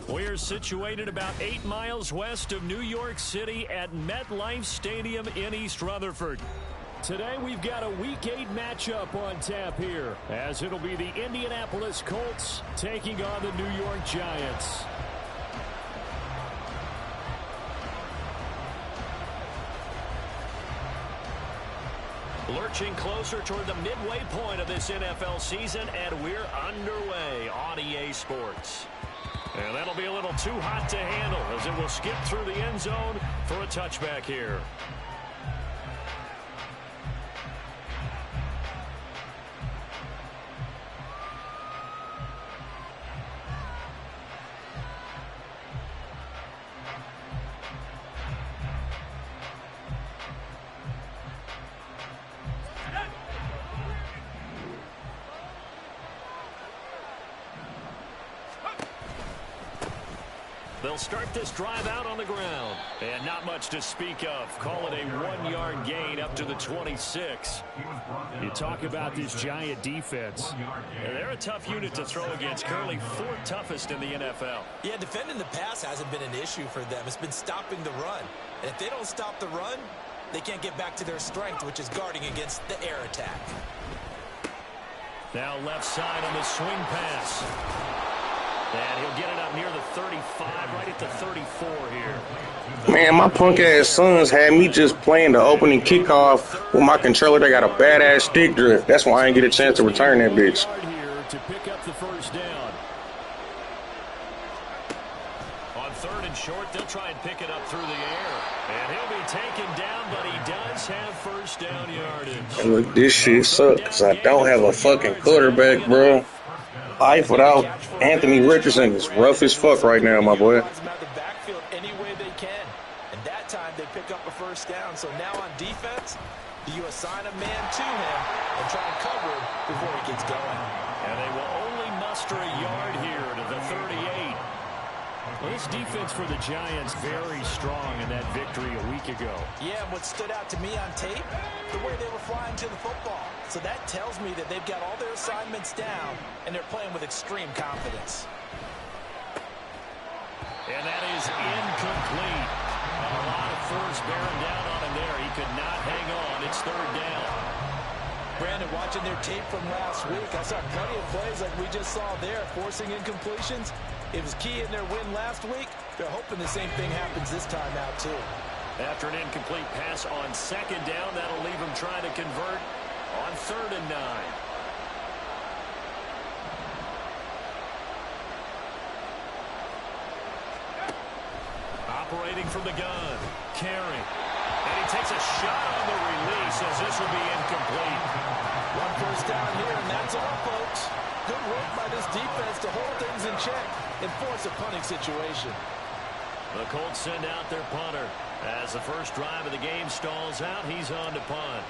We're situated about 8 miles west of New York City at MetLife Stadium in East Rutherford. Today we've got a Week 8 matchup on tap here, as it'll be the Indianapolis Colts taking on the New York Giants. Lurching closer toward the midway point of this NFL season, and we're underway on EA Sports. And that'll be a little too hot to handle as it will skip through the end zone for a touchback here. They'll start this drive out on the ground. And not much to speak of. Call it a 1-yard gain up to the 26. You talk about this Giant defense. And they're a tough unit to throw against. Currently 4th toughest in the NFL. Yeah, defending the pass hasn't been an issue for them. It's been stopping the run. And if they don't stop the run, they can't get back to their strength, which is guarding against the air attack. Now left side on the swing pass. And he'll get it up near the 35, right at the 34 here. Man, my punk-ass sons had me just playing the opening kickoff with my controller. They got a badass stick drift. That's why I didn't get a chance to return that bitch. Here to pick up the first down. On 3rd and short, they'll try and pick it up through the air. And he'll be taken down, but he does have first down yardage. And look, this shit sucks because I don't have a fucking quarterback, bro. Life without Anthony Richardson is rough as fuck right now, my boy. The backfield any way they can, and that time they pick up a first down. So now on defense, do you assign a man to him and try and cover him before he gets going? And they will only muster a yard here to the 38. Well, this defense for the Giants very strong in that victory a week ago. Yeah, and what stood out to me on tape, the way they were flying to the football. So that tells me that they've got all their assignments down, and they're playing with extreme confidence. And that is incomplete. A lot of force bearing down on him there. He could not hang on. It's 3rd down. Brandon, watching their tape from last week, I saw plenty of plays like we just saw there, forcing incompletions. It was key in their win last week. They're hoping the same thing happens this time out, too. After an incomplete pass on 2nd down, that'll leave them trying to convert on 3rd and 9. Operating from the gun. Carey. And he takes a shot on the release as this will be incomplete. 1 first down here, and that's all, folks. Good work by this defense to hold things in check and force a punting situation. The Colts send out their punter. As the first drive of the game stalls out, he's on to punt.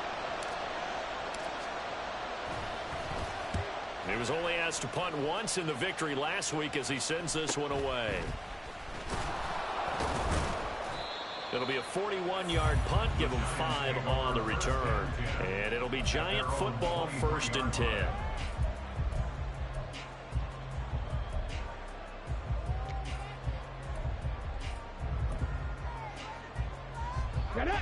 He was only asked to punt once in the victory last week as he sends this one away. It'll be a 41-yard punt, give him 5 on the return. And it'll be Giant football, 1st and 10. Get it!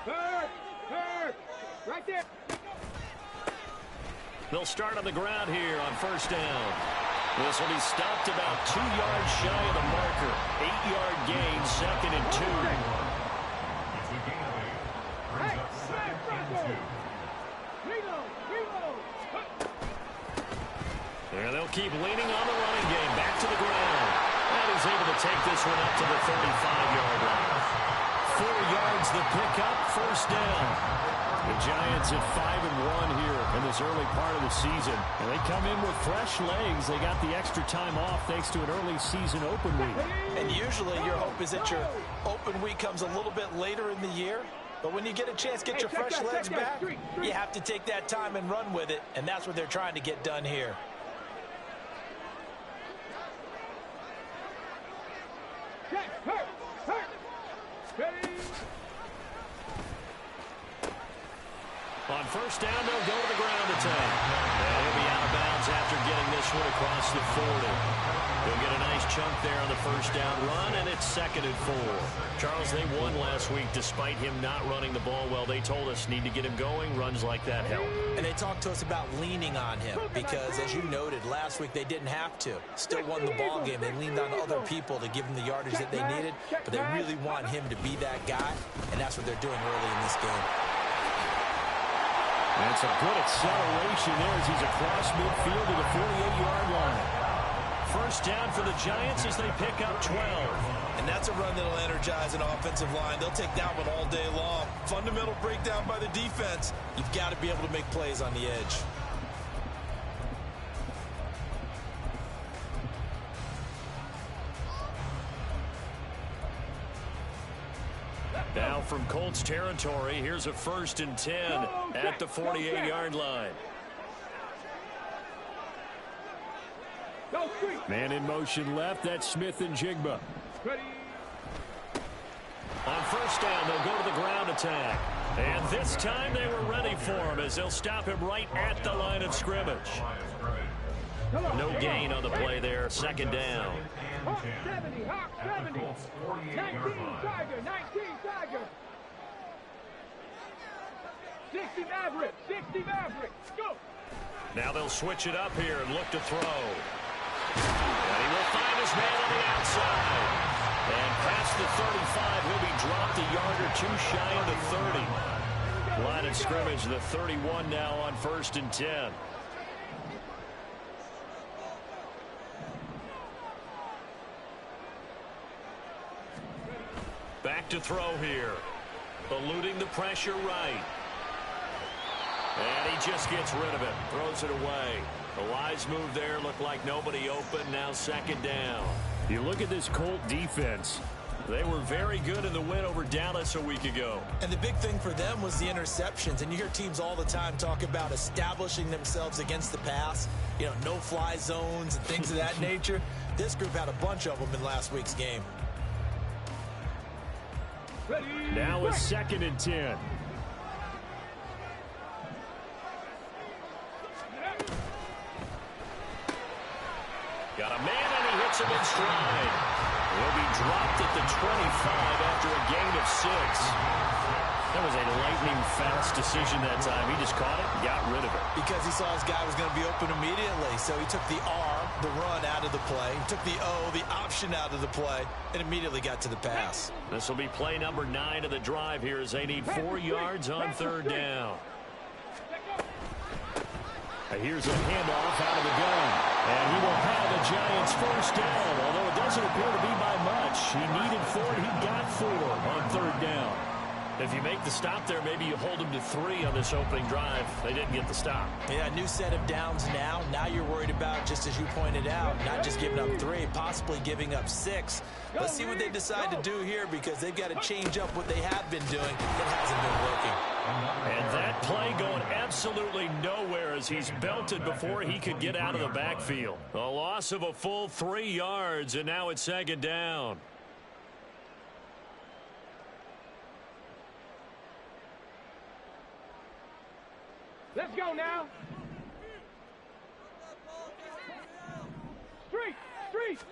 Third! Right there! They'll start on the ground here on 1st down. This will be stopped about 2 yards shy of the marker. 8-yard gain, 2nd and 2. And they'll keep leaning on the running game. Back to the ground. And he's able to take this one up to the 35-yard line. 4 yards the pickup, first down. The Giants at 5-1 here in this early part of the season. And they come in with fresh legs. They got the extra time off thanks to an early season open week. And usually your hope is that your open week comes a little bit later in the year. But when you get a chance to get your fresh legs back, you have to take that time and run with it. And that's what they're trying to get done here. On first down, they'll go to the ground attack. And he'll be out of bounds after getting this one across the 40. He'll get a nice chunk there on the first down run, and it's 2nd and 4. Charles, they won last week despite him not running the ball well. They told us need to get him going. Runs like that help. And they talked to us about leaning on him because, as you noted, last week they didn't have to. Still won the ball game. They leaned on other people to give them the yardage that they needed, but they really want him to be that guy, and that's what they're doing early in this game. And some good acceleration there as he's across midfield to the 48-yard line. First down for the Giants as they pick up 12. And that's a run that'll energize an offensive line. They'll take that one all day long. Fundamental breakdown by the defense. You've got to be able to make plays on the edge. Now from Colts territory, here's a 1st and 10 at the 48-yard line. Man in motion left, that's Smith and Jigba. On first down, they'll go to the ground attack. And this time they were ready for him as they'll stop him right at the line of scrimmage. No gain on the play there, 2nd down. Hawk 70, Hawk 70. 19 Tiger, 19 Tiger. 60 Maverick, 60 Maverick. Go. Now they'll switch it up here and look to throw. And he will find his man on the outside. And past the 35, he'll be dropped a yard or two shy of the 30. Line of scrimmage, the 31 now on 1st and 10. Back to throw here. Eluding the pressure right. And he just gets rid of it. Throws it away. The wise move there. Looked like nobody open. Now 2nd down. You look at this Colt defense. They were very good in the win over Dallas a week ago. And the big thing for them was the interceptions. And you hear teams all the time talk about establishing themselves against the pass. You know, no-fly zones and things of that nature. This group had a bunch of them in last week's game. Now it's 2nd and 10. Got a man and he hits him in stride. He'll be dropped at the 25 after a gain of 6. That was a lightning-fast decision that time. He just caught it and got rid of it. Because he saw his guy was going to be open immediately. So he took the R, the run, out of the play. He took the O, the option, out of the play, and immediately got to the pass. This will be play number 9 of the drive here as they need 4 yards on 3rd down. Here's a handoff out of the gun. And he will have the Giants first down. Although it doesn't appear to be by much. He needed 4, and he got 4 on 3rd down. If you make the stop there, maybe you hold them to 3 on this opening drive. They didn't get the stop. Yeah, new set of downs now. Now you're worried about, just as you pointed out, not just giving up 3, possibly giving up 6. Let's see what they decide to do here because they've got to change up what they have been doing. It hasn't been working. And that play going absolutely nowhere as he's belted before he could get out of the backfield. A loss of a full 3 yards, and now it's 2nd down. Let's go now. Street.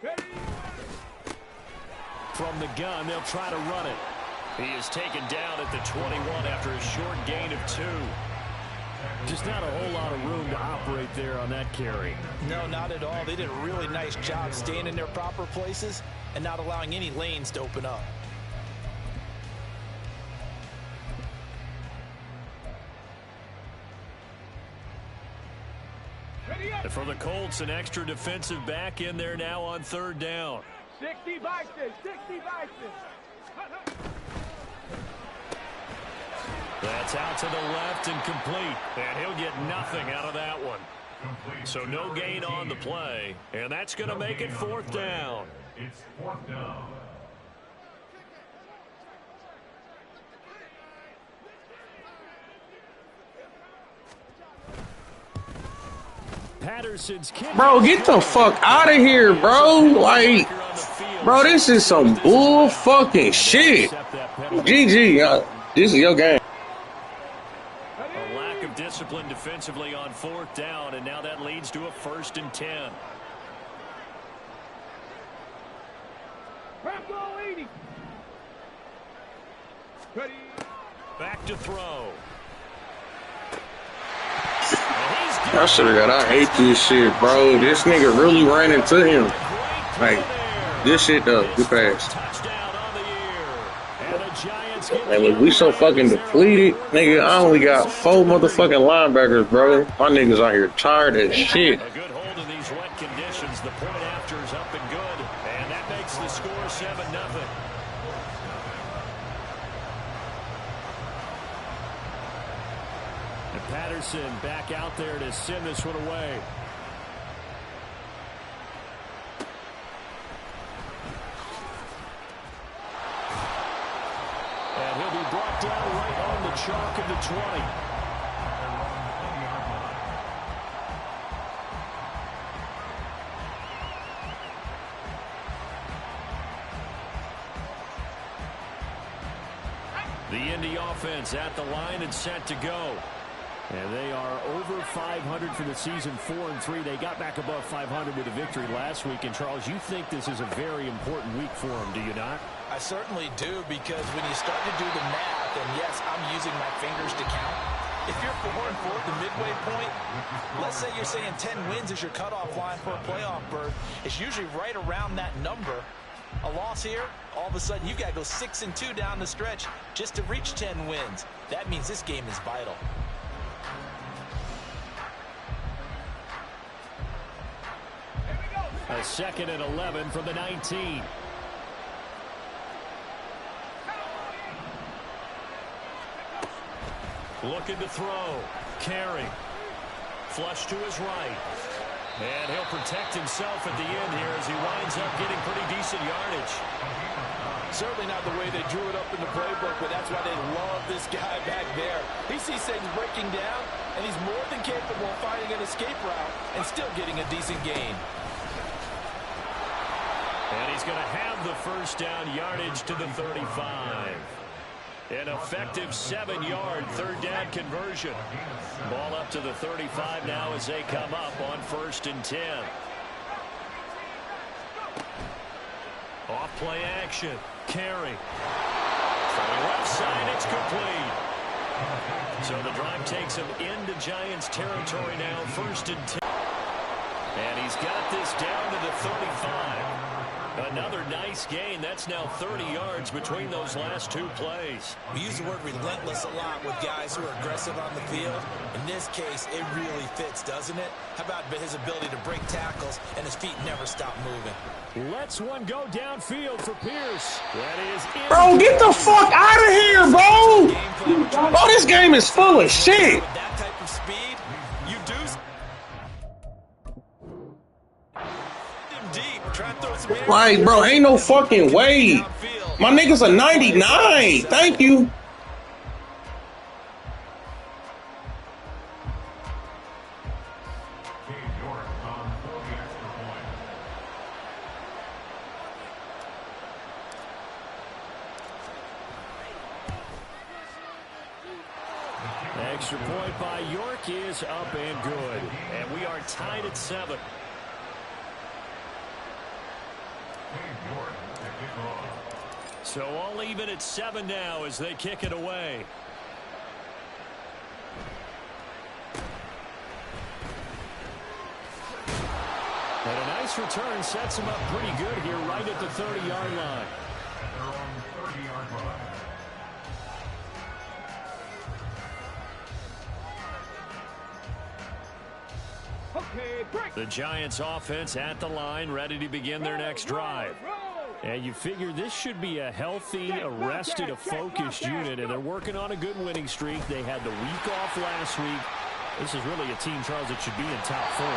Ready. From the gun, they'll try to run it. He is taken down at the 21 after a short gain of 2. Just not a whole lot of room to operate there on that carry. No, not at all. They did a really nice job staying in their proper places and not allowing any lanes to open up. And for the Colts, an extra defensive back in there now on third down. 60 boxes, 60 boxes. That's out to the left and complete. And he'll get nothing out of that one. So no gain on the play. And that's going to make it fourth down. It's fourth down. Patterson's kick. Bro, get the fuck out of here, bro. Like, bro, this is some bull fucking shit. GG, this is your game. A lack of discipline defensively on fourth down, and now that leads to a 1st and 10. Back to throw. I should have got. I hate this shit, bro. This nigga really ran into him. Like, this shit though. Good pass. And look, we so fucking depleted, nigga. I only got 4 motherfucking linebackers, bro. My niggas out here tired as shit. A good hold in these wet conditions. The point after is up and good, and that makes the score 7-0. And Patterson back out there to send this one away. And he'll be brought down right on the chalk of the 20. The Indy offense at the line and set to go. And they are over 500 for the season, 4-3. They got back above 500 with a victory last week. And, Charles, you think this is a very important week for them, do you not? I certainly do, because when you start to do the math, and yes, I'm using my fingers to count. If you're 4-4 at the midway point, let's say you're saying 10 wins is your cutoff line for a playoff berth. It's usually right around that number. A loss here, all of a sudden you've got to go 6-2 down the stretch just to reach 10 wins. That means this game is vital. A 2nd and 11 from the 19. Looking to throw. Carry. Flush to his right. And he'll protect himself at the end here as he winds up getting pretty decent yardage. Certainly not the way they drew it up in the playbook, but that's why they love this guy back there. He sees things breaking down, and he's more than capable of finding an escape route and still getting a decent gain. And he's going to have the first down yardage to the 35. An effective 7-yard third down conversion. Ball up to the 35 now as they come up on 1st and 10. Off play action. Carry. From the left side, it's complete. So the drive takes him into Giants territory now, 1st and 10. And he's got this down to the 35. Another nice gain. That's now 30 yards between those last 2 plays. We use the word relentless a lot with guys who are aggressive on the field. In this case, it really fits, doesn't it? How about his ability to break tackles and his feet never stop moving? Lets one go downfield for Pierce. That is Bro, get the fuck out of here, bro. Bro, this game is full of shit. With that type of speed, you do deep. Try to throw some air. Like, bro, ain't no fucking way. My niggas are 99. Thank you. extra point by York is up and good. And we are tied at 7. So all even at 7 now as they kick it away. And a nice return sets him up pretty good here right at the 30-yard line. Okay, break. The Giants offense at the line, ready to begin their next drive. And you figure this should be a healthy, arrested, a focused unit, and they're working on a good winning streak. They had the week off last week. This is really a team, Charles, that should be in top 4. I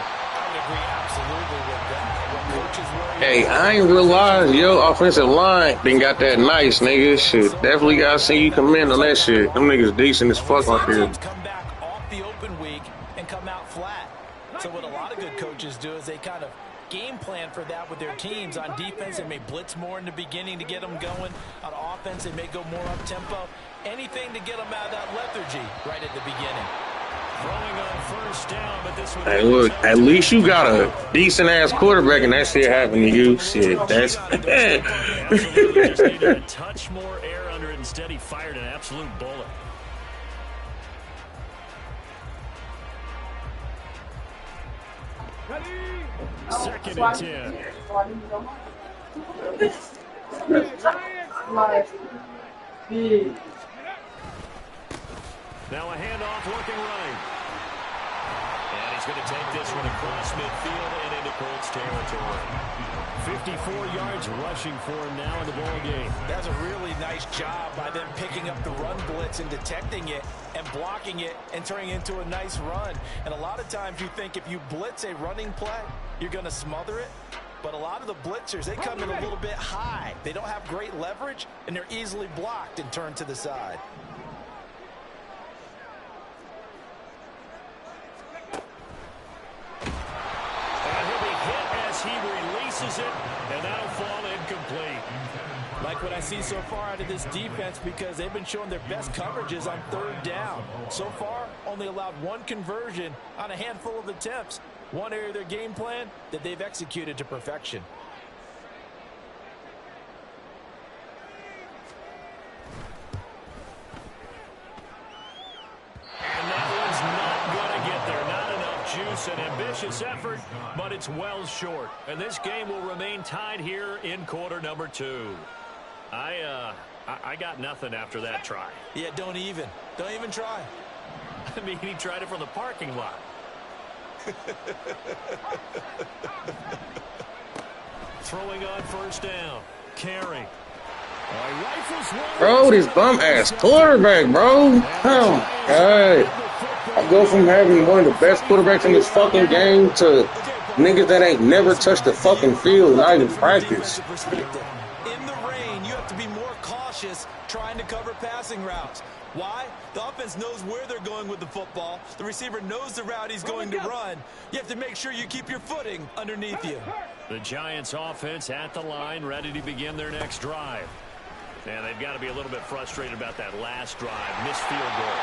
would agree absolutely with that. What coaches were. Hey, I ain't realized your offensive line didn't got that nice, nigga. Shit, definitely gotta see you commend on that shit. Them niggas decent as fuck out there. Teams come back off the open week and come out flat. So what a lot of good coaches do is they kind of game plan for that with their teams. On defense, they may blitz more in the beginning to get them going. On offense, they may go more up-tempo. Anything to get them out of that lethargy right at the beginning. Throwing on first down, but this one. Hey, look, at least you got a decent-ass quarterback, and that shit happened to you. Shit, that's... Absolutely, just needed a touch more air under it. Instead, he fired an absolute bullet. Second and 10. Now a handoff working right. And he's going to take this one across midfield and into Colts territory. 54 yards rushing for him now in the ball game. That's a really nice job by them picking up the run blitz and detecting it and blocking it and turning it into a nice run. And a lot of times you think if you blitz a running play, you're going to smother it. But a lot of the blitzers, they come in a little bit high. They don't have great leverage, and they're easily blocked and turned to the side. And he'll be hit as he releases it, and that'll fall incomplete. Like what I see so far out of this defense, because they've been showing their best coverages on third down. So far, only allowed one conversion on a handful of attempts. One area of their game plan that they've executed to perfection. And that one's not going to get there. Not enough juice, an ambitious effort, but it's well short. And this game will remain tied here in quarter number 2. I got nothing after that try. Yeah, don't even try. I mean, he tried it from the parking lot. Throwing on first down. Carry. Bro, this bum-ass quarterback, bro. Oh, my God. I go from having one of the best quarterbacks in this fucking game to niggas that ain't never touched the fucking field, not even practice. In the rain, you have to be more cautious trying to cover passing routes. Why? The offense knows where they're going with the football. The receiver knows the route he's going to run. You have to make sure you keep your footing underneath you. The Giants offense at the line, ready to begin their next drive. And they've got to be a little bit frustrated about that last drive. Missed field goal.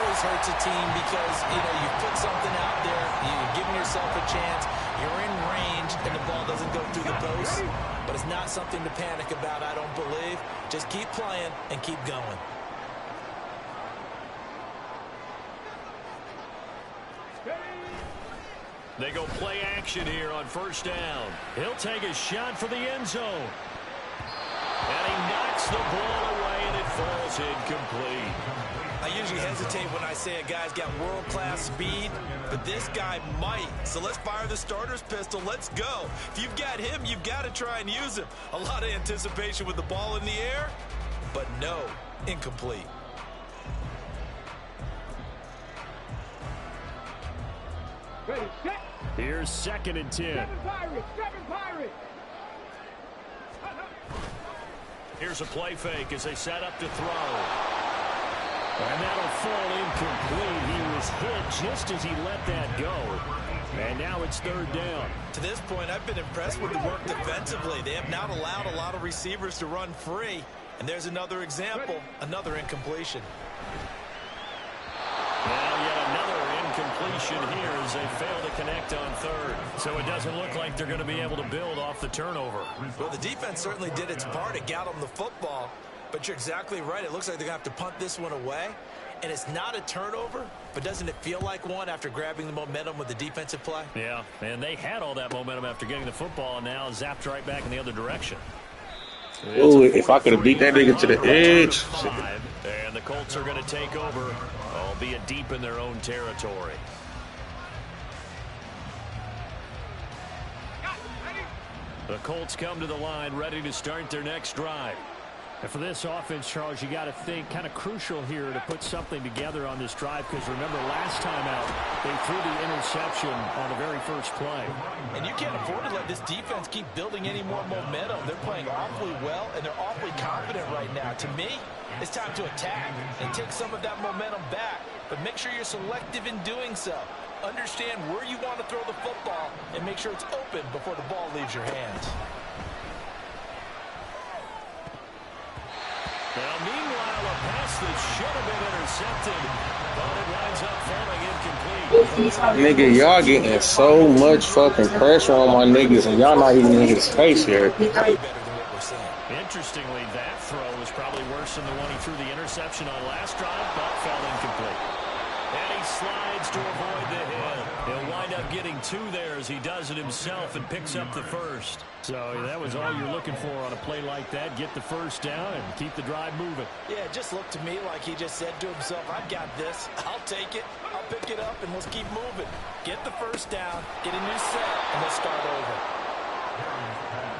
Always hurts a team because, you put something out there, you're giving yourself a chance, you're in range, and the ball doesn't go through the post. But it's not something to panic about, I don't believe. Just keep playing and keep going. They go play action here on first down. He'll take a shot for the end zone. And he knocks the ball away, and it falls incomplete. I usually hesitate when I say a guy's got world-class speed, but this guy might. So let's fire the starter's pistol. Let's go. If you've got him, you've got to try and use him. A lot of anticipation with the ball in the air, but no, incomplete. Ready, set. Here's second and 10. Seven Pirates. Here's a play fake as they set up to throw. And that'll fall incomplete. He was hit just as he let that go. And now it's third down. To this point, I've been impressed with the work defensively. They have not allowed a lot of receivers to run free. And there's another example, another incompletion. Now yet another incompletion here as they fail to connect on third. So it doesn't look like they're going to be able to build off the turnover. Well, the defense certainly did its part. It got them the football. But you're exactly right. It looks like they're going to have to punt this one away. And it's not a turnover, but doesn't it feel like one after grabbing the momentum with the defensive play? Yeah, and they had all that momentum after getting the football, and now zapped right back in the other direction. Ooh, if I could have beat that nigga to the edge. And the Colts are going to take over, albeit deep in their own territory. The Colts come to the line ready to start their next drive. And for this offense, Charles, you got to think kind of crucial here to put something together on this drive, because remember last time out they threw the interception on the very first play. And you can't afford to let this defense keep building any more momentum. They're playing awfully well, and they're awfully confident right now. To me, it's time to attack and take some of that momentum back, but make sure you're selective in doing so. Understand where you want to throw the football and make sure it's open before the ball leaves your hands. Now, meanwhile, a pass that should have been intercepted, but it winds up falling incomplete. Nigga, y'all getting so much fucking pressure on my niggas, and y'all not even in his face here. Interestingly, that throw was probably worse than the one he threw the interception on last drive, but fell incomplete. And he slides to avoid the hit. He'll wind up getting 2 there as he does it himself and picks up the first. So that was all you're looking for on a play like that. Get the first down and keep the drive moving. Yeah, it just looked to me like he just said to himself, I've got this. I'll take it. I'll pick it up, and let's keep moving. Get the first down, get a new set, and let's start over.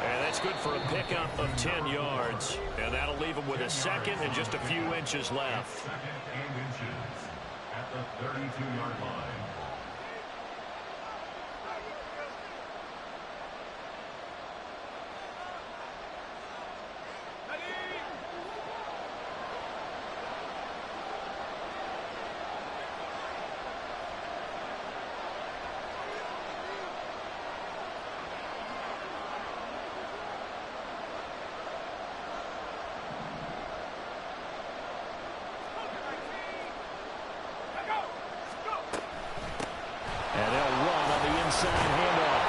And that's good for a pickup of 10 yards. And that'll leave him with a second and just a few inches left. At the 32-yard line. And they'll run on the inside handoff.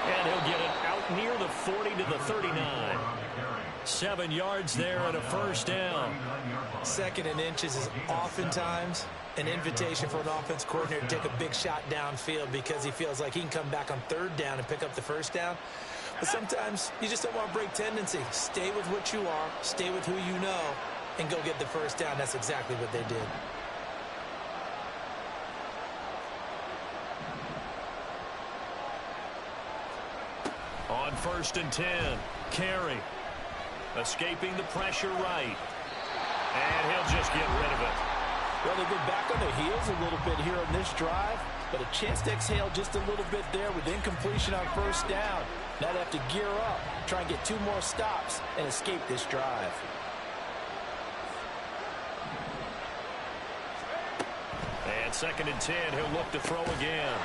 And he'll get it out near the 40 to the 39. 7 yards there and a first down. Second and inches is oftentimes an invitation for an offense coordinator to take a big shot downfield because he feels like he can come back on third down and pick up the first down. But sometimes you just don't want to break tendency. Stay with what you are, stay with who you know, and go get the first down. That's exactly what they did. On 1st and 10, Carey escaping the pressure right. And he'll just get rid of it. Well, they've been back on their heels a little bit here on this drive, but a chance to exhale just a little bit there with incompletion on first down. Now they have to gear up, try and get 2 more stops, and escape this drive. And 2nd and 10, he'll look to throw again.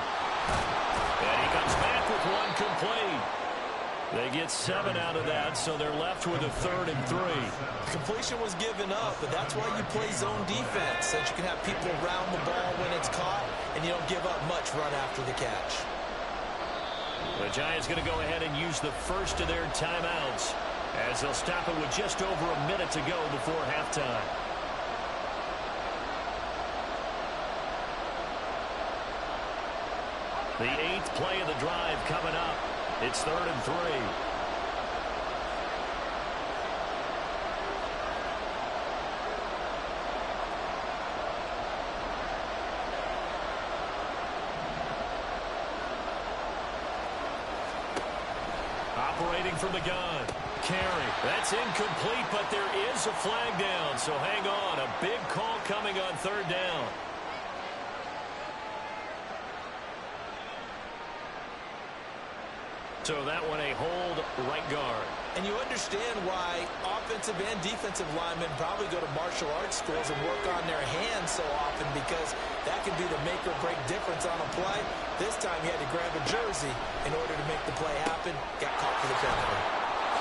And he comes back with one complete. They get 7 out of that, so they're left with a 3rd and 3. Completion was given up, but that's why you play zone defense, so that you can have people around the ball when it's caught, and you don't give up much run after the catch. The Giants going to go ahead and use the first of their timeouts as they'll stop it with just over a minute to go before halftime. The 8th play of the drive coming up. It's 3rd and 3. Operating from the gun. Carey. That's incomplete, but there is a flag down, so hang on. A big call coming on 3rd down. So that one a hold right guard. And you understand why offensive and defensive linemen probably go to martial arts schools and work on their hands so often, because that can be the make or break difference on a play. This time he had to grab a jersey in order to make the play happen. Got caught for the penalty.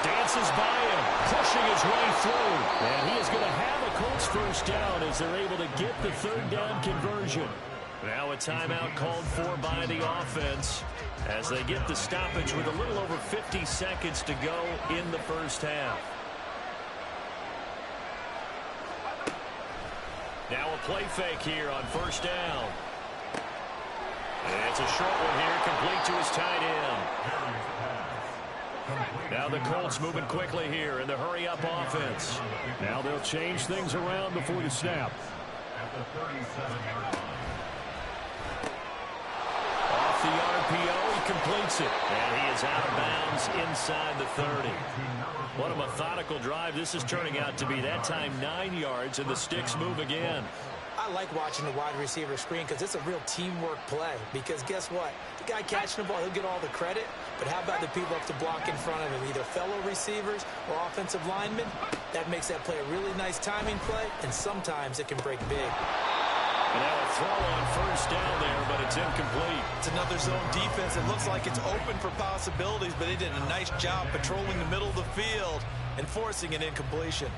Dances by him, pushing his way through. And he is going to have a Colts first down as they're able to get the 3rd down conversion. Now a timeout called for by the offense as they get the stoppage with a little over 50 seconds to go in the first half. Now a play fake here on 1st down. And it's a short one here, complete to his tight end. Now the Colts moving quickly here in the hurry-up offense. Now they'll change things around before the snap. Off the RPO, he completes completes it. And he is out of bounds inside the 30. What a methodical drive this is turning out to be. That time 9 yards, and the sticks move again. I like watching the wide receiver screen because it's a real teamwork play. Because guess what? The guy catching the ball, he'll get all the credit. But how about the people up to block in front of him, either fellow receivers or offensive linemen? That makes that play a really nice timing play, and sometimes it can break big. And now a throw on first down there, but it's incomplete. It's another zone defense. It looks like it's open for possibilities, but they did a nice job patrolling the middle of the field and forcing an incompletion.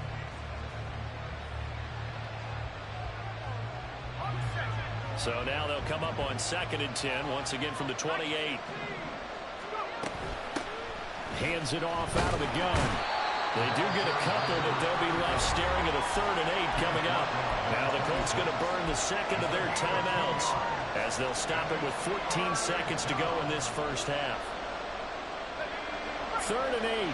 So now they'll come up on 2nd and 10, once again from the 28. Hands it off out of the gun. They do get a couple, but they'll be left staring at a 3rd and 8 coming up. Now the Colts going to burn the second of their timeouts as they'll stop it with 14 seconds to go in this first half. 3rd and 8.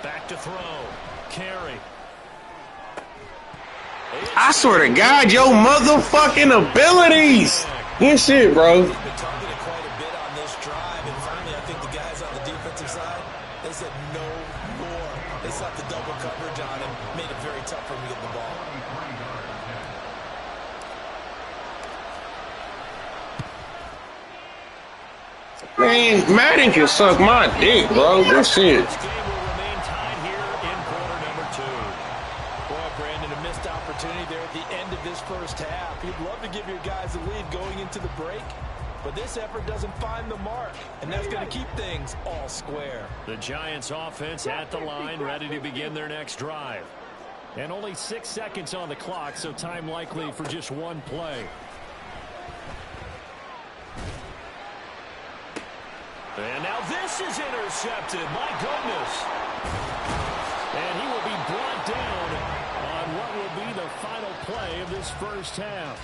Back to throw. Carry. I swear to God, your motherfucking abilities. Good shit, bro. He's been targeted quite a bit on this drive, and finally I think the guys on the defensive side, they said no more. They slapped the double coverage on him, made it very tough for him to get the ball. Man, Madden can suck my dick, bro. Good shit. This game will remain tied here in quarter number 2. Boy, Brandon, a missed opportunity there at the end of this first half. You'd love to give your guys the lead going into the break, but this effort doesn't find the mark, and that's going to keep things all square. The Giants offense at the line, ready to begin their next drive. And only 6 seconds on the clock, so time likely for just one play. And now this is intercepted. My goodness. And he will be brought down on what will be the final play of this first half.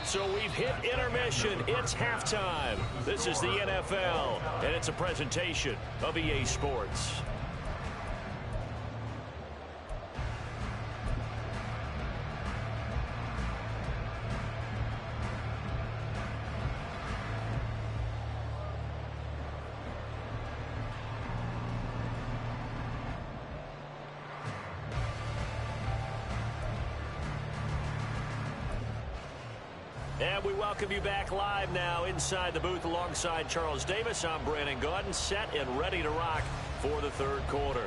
So we've hit intermission. It's halftime. This is the NFL, and it's a presentation of EA Sports. And we welcome you back live now inside the booth alongside Charles Davis. I'm Brandon Gaudin, set and ready to rock for the third quarter.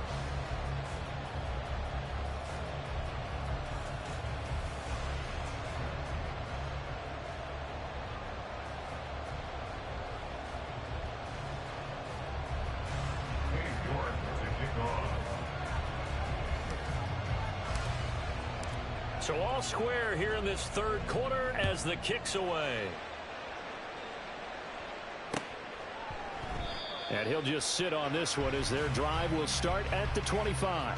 So all square here in this third quarter as the kick's away. And he'll just sit on this one as their drive will start at the 25.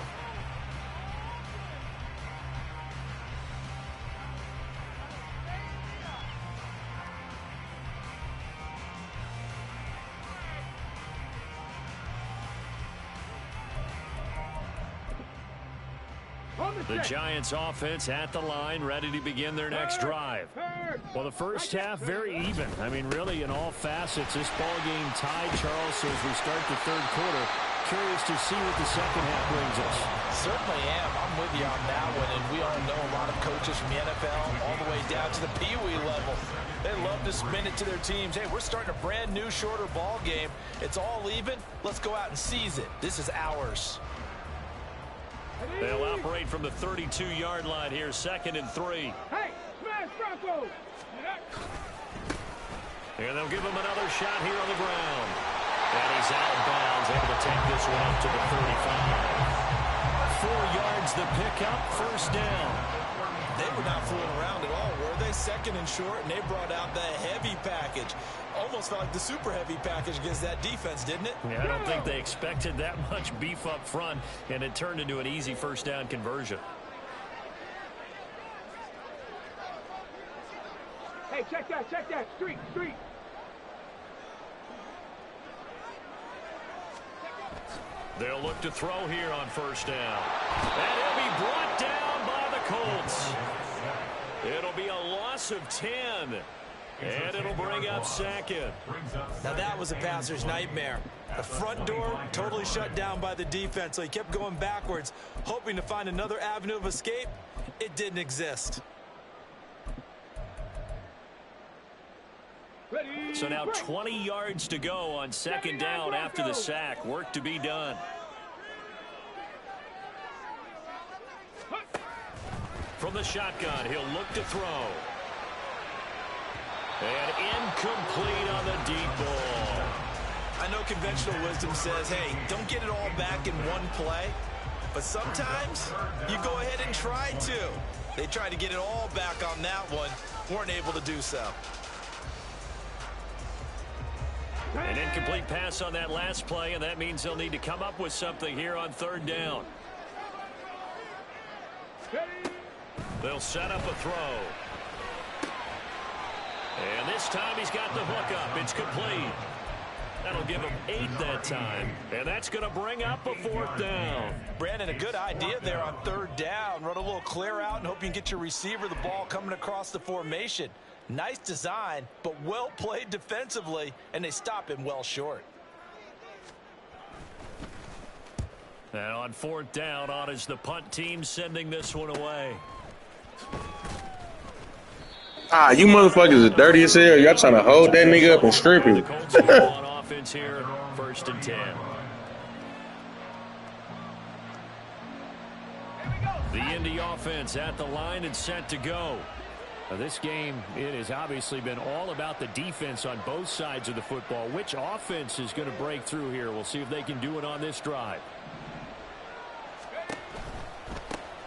The Giants offense at the line, ready to begin their next drive. Well, the first half, very even. I mean, really, in all facets, this ball game tied, Charles. So as we start the third quarter, curious to see what the second half brings us. Certainly am. I'm with you on that one, and we all know a lot of coaches from the NFL all the way down to the Pee-wee level. They love to spin it to their teams. Hey, we're starting a brand new, shorter ball game. It's all even. Let's go out and seize it. This is ours. They'll operate from the 32-yard line here, 2nd and 3. Hey, smash Bronco! And they'll give him another shot here on the ground. And he's out of bounds, able to take this one up to the 35. 4 yards the pickup, first down. They were not fooling around at all, were they? 2nd and short, and they brought out the heavy package. Almost felt like the super heavy package against that defense, didn't it? Yeah, I don't think they expected that much beef up front, and it turned into an easy first down conversion. Hey, check that, street. They'll look to throw here on first down. And he'll be brought down by the Colts. It'll be a loss of 10. And it'll bring up second. Now that was a passer's nightmare. The front door totally shut down by the defense, so he kept going backwards, hoping to find another avenue of escape. It didn't exist. So now 20 yards to go on second down after the sack. Work to be done. From the shotgun, he'll look to throw. And incomplete on the deep ball. I know conventional wisdom says, hey, don't get it all back in one play. But sometimes you go ahead and try to. They tried to get it all back on that one. Weren't able to do so. An incomplete pass on that last play, and that means they'll need to come up with something here on third down. They'll set up a throw. And this time he's got the hook up. It's complete. That'll give him 8 that time. And that's going to bring up a fourth down. Brandon, a good idea there on third down. Run a little clear out and hope you can get your receiver the ball coming across the formation. Nice design, but well played defensively, and they stop him well short. And on fourth down, on is the punt team sending this one away. Ah, you motherfuckers are dirty as hell. Y'all trying to hold that nigga up and strip him. The Colts are on offense here, 1st and 10. The Indy offense at the line and set to go. Now this game, it has obviously been all about the defense on both sides of the football. Which offense is going to break through here? We'll see if they can do it on this drive.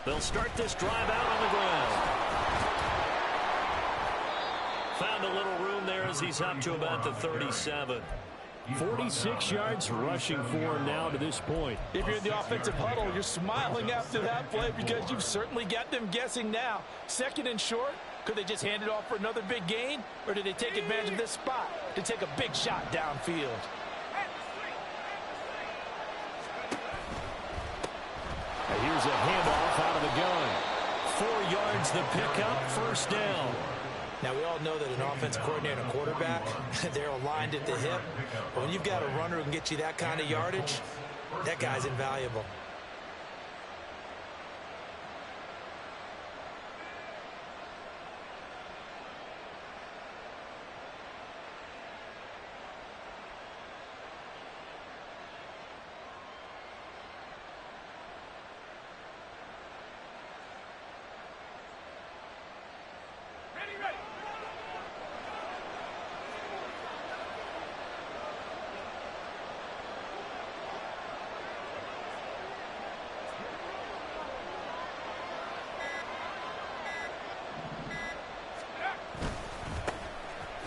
They'll start this drive out on the ground. Found a little room there as he's up to about the 37. 46 yards rushing for him now to this point. If you're in the offensive huddle, you're smiling after that play because you've certainly got them guessing now. 2nd and short, could they just hand it off for another big gain? Or did they take advantage of this spot to take a big shot downfield? Now here's a handoff out of the gun. 4 yards the pickup, first down. Now, we all know that an offensive coordinator and a quarterback, they're aligned at the hip. But when you've got a runner who can get you that kind of yardage, that guy's invaluable.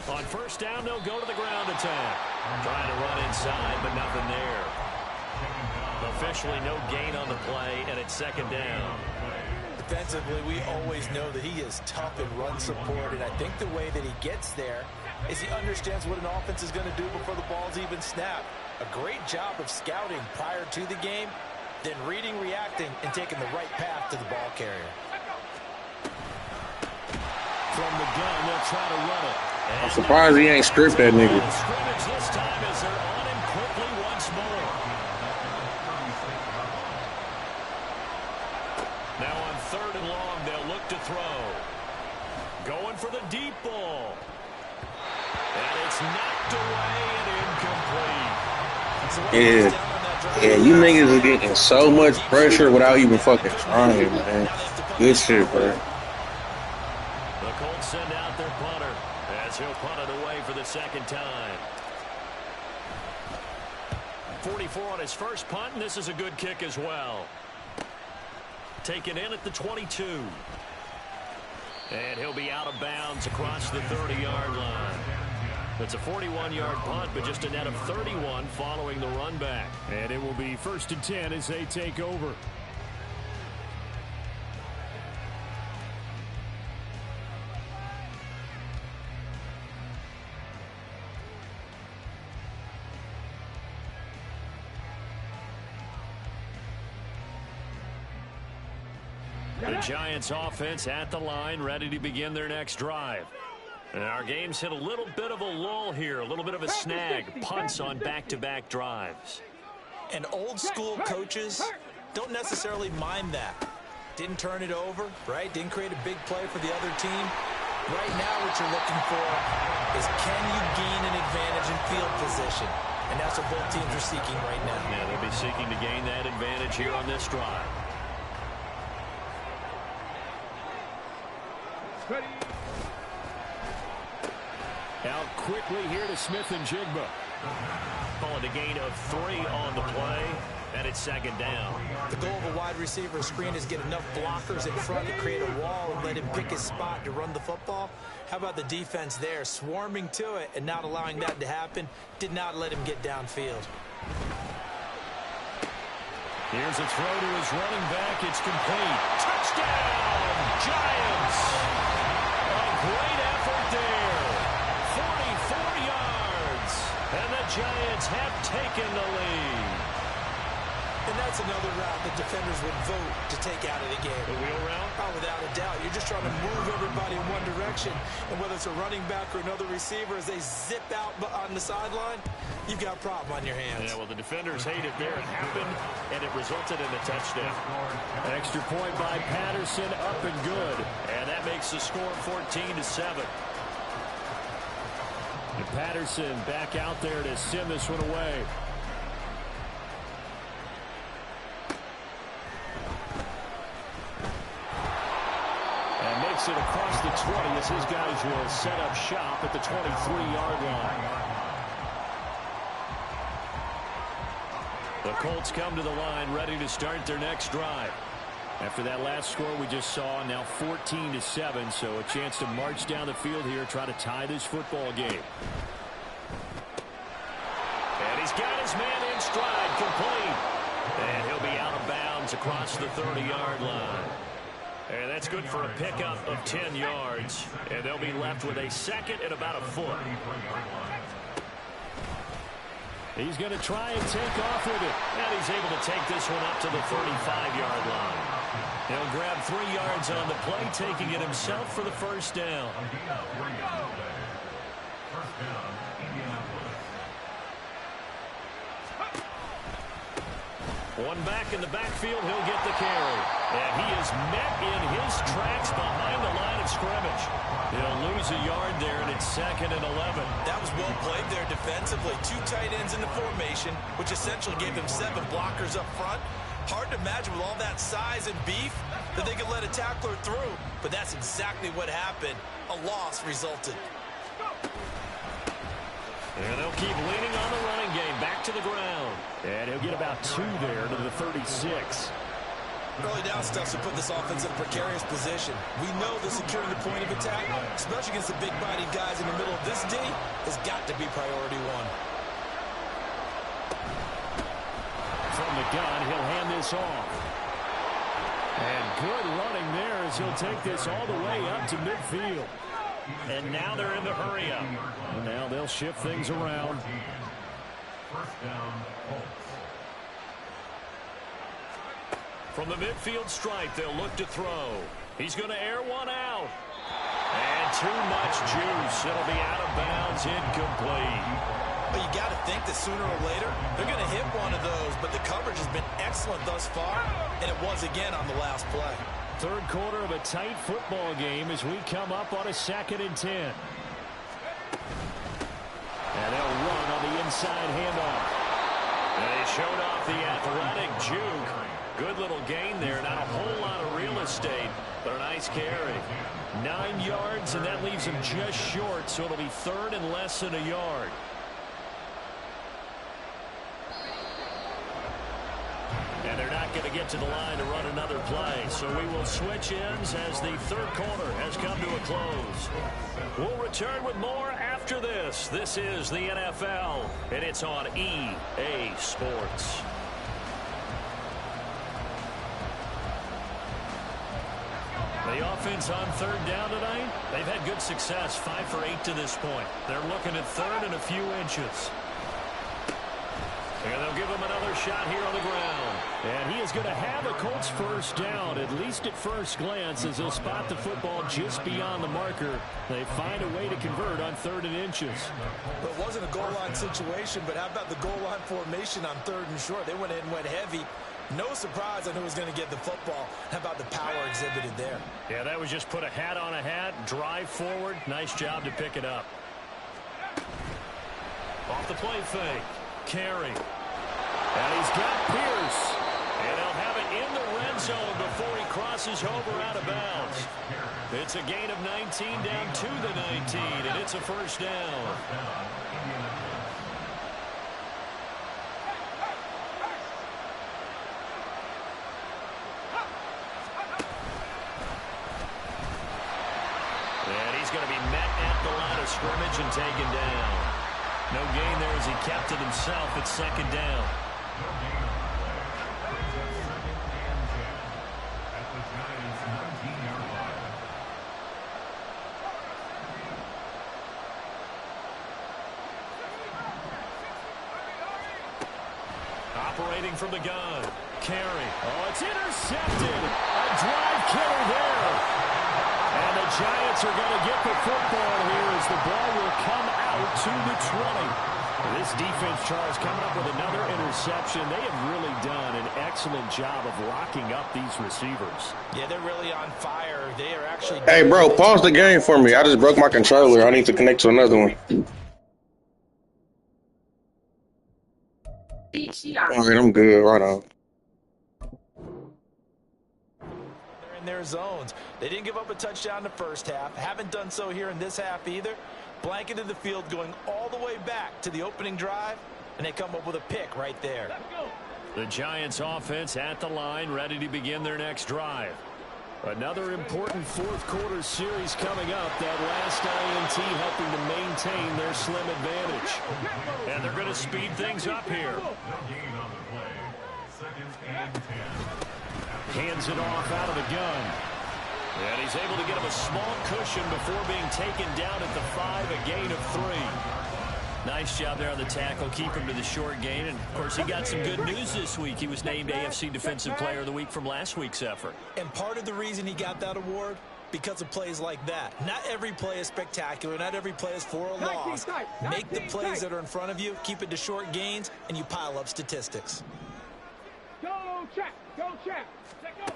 On first down, they'll go to the ground attack. Trying to run inside, but nothing there. Officially no gain on the play, and it's second down. Defensively, we always know that he is tough in run support, and I think the way that he gets there is he understands what an offense is going to do before the ball's even snapped. A great job of scouting prior to the game, then reading, reacting, and taking the right path to the ball carrier. From the gun, they'll try to run it. I'm surprised he ain't stripped that nigga. Scrimmage this time as they're on him quickly once more. Now on 3rd and long, they'll look to throw. Going for the deep ball. And it's knocked away and incomplete. Yeah, you niggas are getting so much pressure without even fucking trying, man. Good shit, bro. The Colts send out their punter as he'll punt it away for the second time. 44 on his first punt, and this is a good kick as well. Taken in at the 22. And he'll be out of bounds across the 30-yard line. It's a 41-yard punt, but just a net of 31 following the run back. And it will be 1st and 10 as they take over. The Giants offense at the line, ready to begin their next drive. And our game's hit a little bit of a lull here, a little bit of a snag. Punts on back-to-back drives. And old school coaches don't necessarily mind that. Didn't turn it over, right? Didn't create a big play for the other team. Right now what you're looking for is, can you gain an advantage in field position? And that's what both teams are seeking right now. Yeah, they'll be seeking to gain that advantage here on this drive. Ready. Out quickly here to Smith and Jigba. Calling a gain of 3 on the play, and it's second down. The goal of a wide receiver screen is get enough blockers in front to create a wall and let him pick his spot to run the football. How about the defense there, swarming to it and not allowing that to happen? Did not let him get downfield. Here's a throw to his running back. It's complete. Touchdown, Giants! A great effort there. 44 yards. And the Giants have taken the lead. And that's another route that defenders would vote to take out of the game. The wheel route? Oh, without a doubt. You're just trying to move everybody in one direction. And whether it's a running back or another receiver, as they zip out on the sideline, you've got a problem on your hands. Yeah, well, the defenders hate it there. It happened, and it resulted in a touchdown. Extra point by Patterson, up and good. And that makes the score 14-7. And Patterson back out there to send this one away. It across the 20 as his guys will set up shop at the 23-yard line. The Colts come to the line ready to start their next drive. After that last score we just saw, now 14-7, so a chance to march down the field here, try to tie this football game. And he's got his man in stride, complete. And he'll be out of bounds across the 30-yard line. And that's good for a pickup of 10 yards. And they'll be left with a second and about a foot. He's going to try and take off with it. And he's able to take this one up to the 35-yard line. He'll grab 3 yards on the play, taking it himself for the first down. One back in the backfield, he'll get the carry. And he is met in his tracks behind the line of scrimmage. He'll lose a yard there, and it's second and 11. That was well played there defensively. 2 tight ends in the formation, which essentially gave them 7 blockers up front. Hard to imagine with all that size and beef that they could let a tackler through. But that's exactly what happened. A loss resulted. And they'll keep leaning on the running game. Back to the ground. And he'll get about 2 there to the 36. Early down stuff to put this offense in a precarious position. We know that securing the point of attack, especially against the big-bodied guys in the middle of this D, has got to be priority 1. From the gun, he'll hand this off. And good running there as he'll take this all the way up to midfield. And now they're in the hurry-up. And now they'll shift things around. From the midfield stripe, they'll look to throw. He's going to air one out. And too much juice. It'll be out of bounds, incomplete. But you got to think that sooner or later, they're going to hit one of those. But the coverage has been excellent thus far, and it was again on the last play. Third quarter of a tight football game as we come up on a 2nd and 10. And they'll run on the inside handoff. And they showed off the athletic juke. Good little gain there. Not a whole lot of real estate, but a nice carry. 9 yards, and that leaves him just short, so it'll be 3rd and less than a yard. And they're not going to get to the line to run another play. So we will switch ends as the third quarter has come to a close. We'll return with more after this. This is the NFL, and it's on EA Sports. The offense on 3rd down tonight, they've had good success, 5 for 8 to this point. They're looking at 3rd and a few inches. And they'll give him another shot here on the ground. And he is going to have a Colts first down, at least at first glance, as they'll spot the football just beyond the marker. They find a way to convert on 3rd and inches. But it wasn't a goal line situation, but how about the goal line formation on 3rd and short? They went in, went heavy. No surprise on who was going to get the football. How about the power exhibited there? Yeah, that was just put a hat on a hat, drive forward. Nice job to pick it up. Off the play fake. Carey. And he's got Pierce. And he'll have it in the red zone before he crosses over out of bounds. It's a gain of 19 down to the 19, and it's a first down. And he's going to be met at the line of scrimmage and taken down. No gain there as he kept it himself at 2nd down. Operating from the gun. Carey. Oh, it's intercepted. A drive killer there. And the Giants are going to get the football here as the ball will come out to the 20. This defense, Charles, coming up with another interception. They have really done an excellent job of locking up these receivers. Yeah, they're really on fire. They are actually... Hey, bro, pause the game for me. I just broke my controller. I need to connect to another one. All right, I'm good. Right on. They're in their zones. They didn't give up a touchdown in the first half. Haven't done so here in this half either. Blanketed the field going all the way back to the opening drive, and they come up with a pick right there. The Giants offense at the line, ready to begin their next drive. Another important fourth-quarter series coming up. That last INT helping to maintain their slim advantage. And they're going to speed things up here. Hands it off out of the gun. And he's able to get him a small cushion before being taken down at the 5, a gain of 3. Nice job there on the tackle, keep him to the short gain. And, of course, he got some good news this week. He was named AFC Defensive Player of the Week from last week's effort. And part of the reason he got that award, because of plays like that. Not every play is spectacular. Not every play is for a loss. Make the plays that are in front of you, keep it to short gains, and you pile up statistics. Go check. Go check. Go.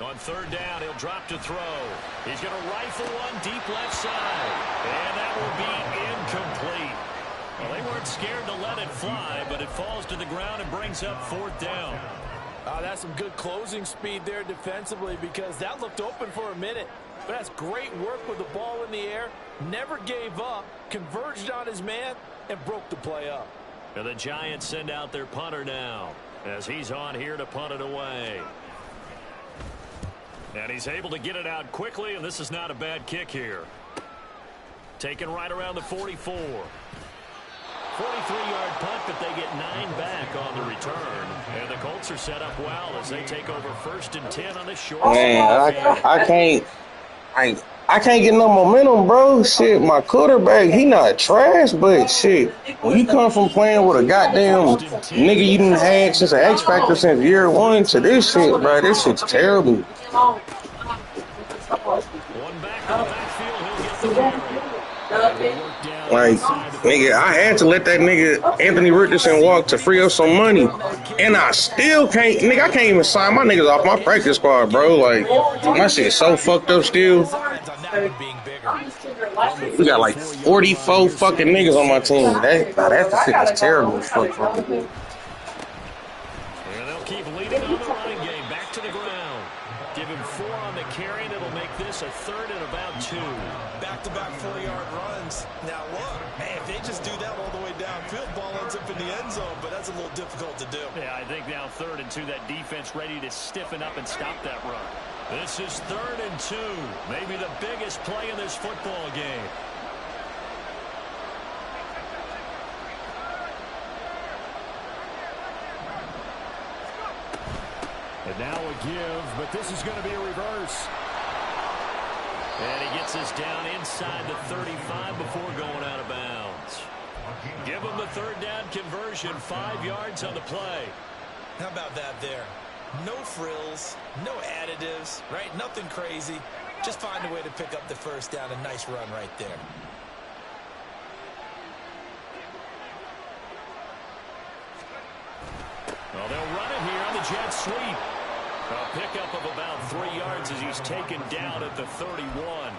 On 3rd down, he'll drop to throw. He's going to rifle one deep left side. And that will be incomplete. Well, they weren't scared to let it fly, but it falls to the ground and brings up 4th down. That's some good closing speed there defensively, because that looked open for a minute. But that's great work with the ball in the air. Never gave up, converged on his man, and broke the play up. And the Giants send out their punter now as he's on here to punt it away. And he's able to get it out quickly, and this is not a bad kick here. Taken right around the 44. 43-yard punt, but they get 9 back on the return. And the Colts are set up well as they take over 1st and 10 on this short. Man, I can't get no momentum, bro. Shit, my quarterback, he not trash, but shit, when you come from playing with a goddamn nigga you done had since an X Factor since year 1 to this shit, bro, this shit's terrible. One back on the backfield, he'll get the carry. Like, nigga, I had to let that nigga Anthony Richardson walk to free up some money, and I still can't, nigga, I can't even sign my niggas off my practice squad, bro. Like, my shit's so fucked up still. We got like 44 fucking niggas on my team. That shit is terrible. Fuck. And they'll keep leading on the running game. Back to the ground. Give him 4 on the carry, and it'll make this a 3rd and about 2. Back-to-back 4-yard runs. Now look, man, if they just do that all the way downfield, ball ends up in the end zone, but that's a little difficult to do. Yeah, I think now 3rd and 2, that defense ready to stiffen up and stop that run. This is 3rd and 2, maybe the biggest play in this football game. And now a give, but this is going to be a reverse. And he gets us down inside the 35 before going out of bounds. Give him the third down conversion. 5 yards on the play. How about that there? No frills, no additives, right? Nothing crazy. Just find a way to pick up the first down. A nice run right there. Well, they'll run it here on the jet sweep. A pickup of about 3 yards as he's taken down at the 31.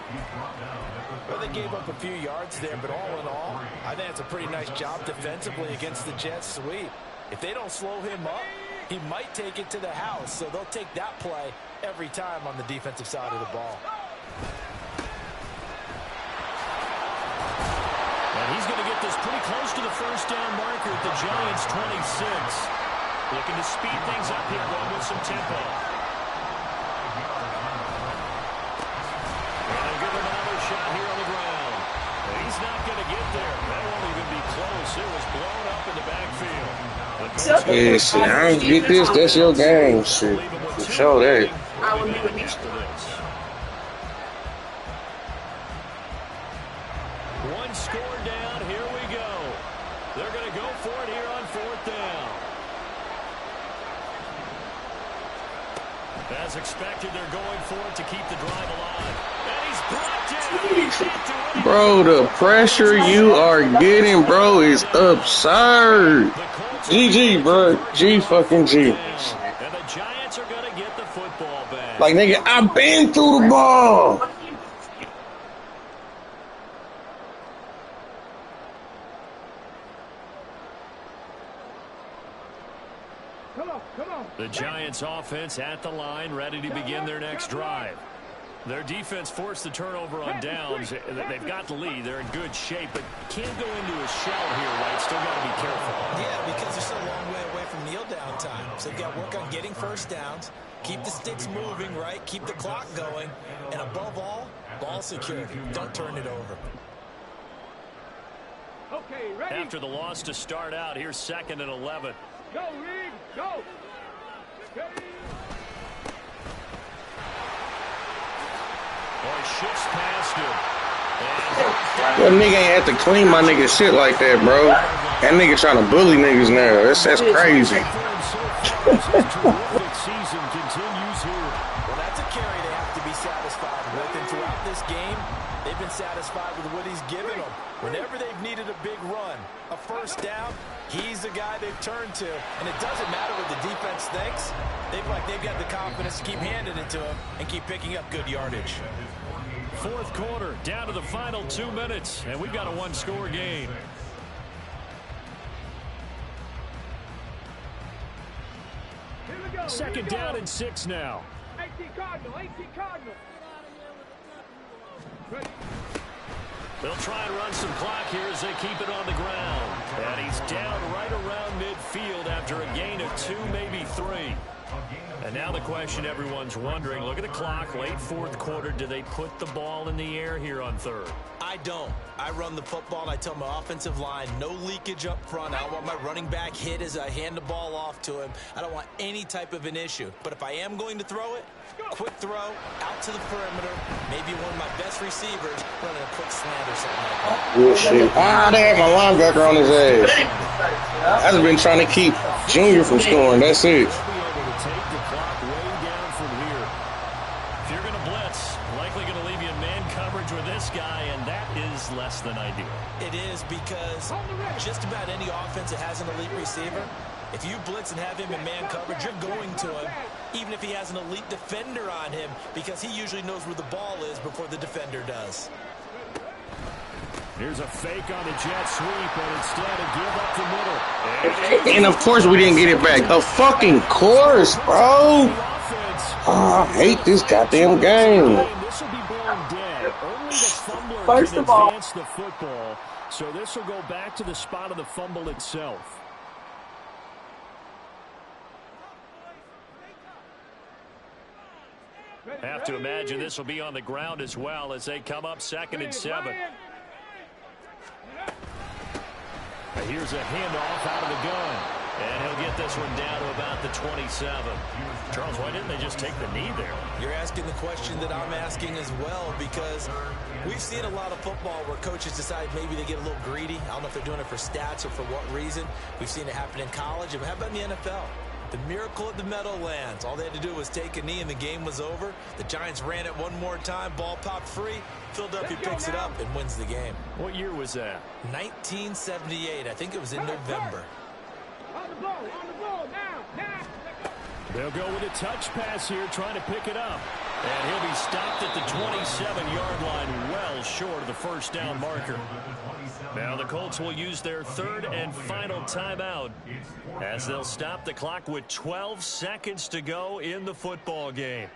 Well, they gave up a few yards there, but all in all, I think it's a pretty nice job defensively against the jet sweep. If they don't slow him up, he might take it to the house, so they'll take that play every time on the defensive side of the ball. And he's going to get this pretty close to the first down marker at the Giants' 26. Looking to speed things up here, going with some tempo. And they'll give him another shot here on the ground. And he's not going to get there. That won't even be close. It was blown up in the backfield. Yeah, shit, I don't get this. That's your game, shit. For sure, that. One score down. Here we go. They're going to go for it here on 4th down. As expected, they're going for it to keep the drive alive. And he's brought down. Bro, the pressure you are getting, bro, is absurd. GG, bro. G fucking G. And the Giants are going to get the football back. Like, nigga, I've been through the ball. Come on. The Giants offense at the line, ready to begin their next drive. Their defense forced the turnover on downs. They've got the lead. They're in good shape, but can't go into a shell here, right? Still got to be careful. Yeah, because they're still a long way away from kneel down time. So they've got to work on getting first downs, keep the sticks moving, right? Keep the clock going, and above all, ball security. Don't turn it over. Okay, ready? After the loss to start out, here's 2nd and 11. Go, Reed, go. Boy, shifts past him. That nigga ain't have to clean my nigga shit like that, bro. That nigga trying to bully niggas now. That's crazy. Season continues here. Well, that's a carry they have to be satisfied with. And throughout this game, they've been satisfied with what he's given them. Whenever they've needed a big run, a first down, he's the guy they've turned to. And it doesn't matter what the defense thinks. They've got the confidence to keep handing it to him and keep picking up good yardage. 4th quarter, down to the final 2 minutes, and we've got a one-score game. Here we go. 2nd down and 6 now. 18 Cardinal. Ready. They'll try and run some clock here as they keep it on the ground. And he's down right around midfield after a gain of 2, maybe 3. And now the question everyone's wondering, look at the clock, late 4th quarter. Do they put the ball in the air here on 3rd? I don't. I run the football, and I tell my offensive line, no leakage up front. I don't want my running back hit as I hand the ball off to him. I don't want any type of an issue. But if I am going to throw it, quick throw, out to the perimeter, maybe one of my best receivers running a quick slant or something like that. Good shit. They had my linebacker on his ass. I've been trying to keep Junior from scoring. That's it. Take the clock way down from here. If you're going to blitz, likely going to leave you in man coverage with this guy, and that is less than ideal. It is because just about any offense that has an elite receiver, if you blitz and have him in man coverage, you're going to him, even if he has an elite defender on him, because he usually knows where the ball is before the defender does. Here's a fake on the jet sweep, and instead a give up the middle. And of course we didn't get it back. Of fucking course, bro. I hate this goddamn game. This will be blown dead. Only the fumbler First can of all, advance the football, so this will go back to the spot of the fumble itself. Have to imagine this will be on the ground as well as they come up 2nd and 7. Here's a handoff out of the gun. And he'll get this one down to about the 27. Charles, why didn't they just take the knee there? You're asking the question that I'm asking as well, because we've seen a lot of football where coaches decide maybe they get a little greedy. I don't know if they're doing it for stats or for what reason. We've seen it happen in college. And how about in the NFL? The miracle at the Meadowlands. All they had to do was take a knee and the game was over. The Giants ran it one more time. Ball popped free. Philadelphia picks it up and wins the game. What year was that? 1978. I think it was in November. On the ball, now. They'll go with a touch pass here, trying to pick it up. And he'll be stopped at the 27-yard line, well short of the first down marker. Now the Colts will use their third and final timeout as they'll stop the clock with 12 seconds to go in the football game.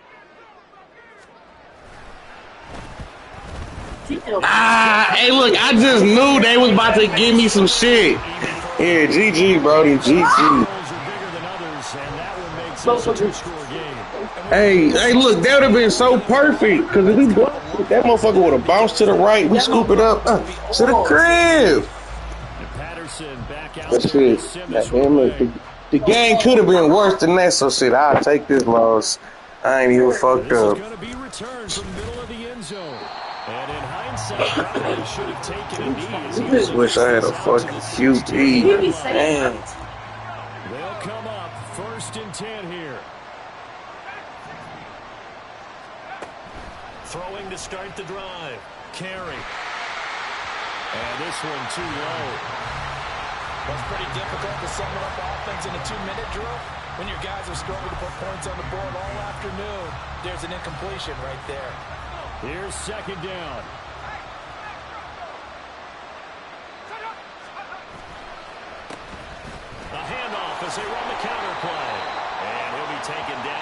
Hey, look, I just knew they was about to give me some shit. Yeah, GG, Brody, GG. Hey, look, that would have been so perfect. Because if we blocked, that motherfucker would have bounced to the right. We scoop it up to the crib. But shit, the game could have been worse than that. So shit, I'll take this loss. I ain't even fucked up. I just wish I had a fucking QB. Man. They'll come up 1st and 10 here. Throwing to start the drive. Carey. And this one too low. That's pretty difficult to sum up offense in a 2-minute drill. When your guys have struggled to put points on the board all afternoon, there's an incompletion right there. Here's 2nd down. A handoff as they run the counter play. And he'll be taken down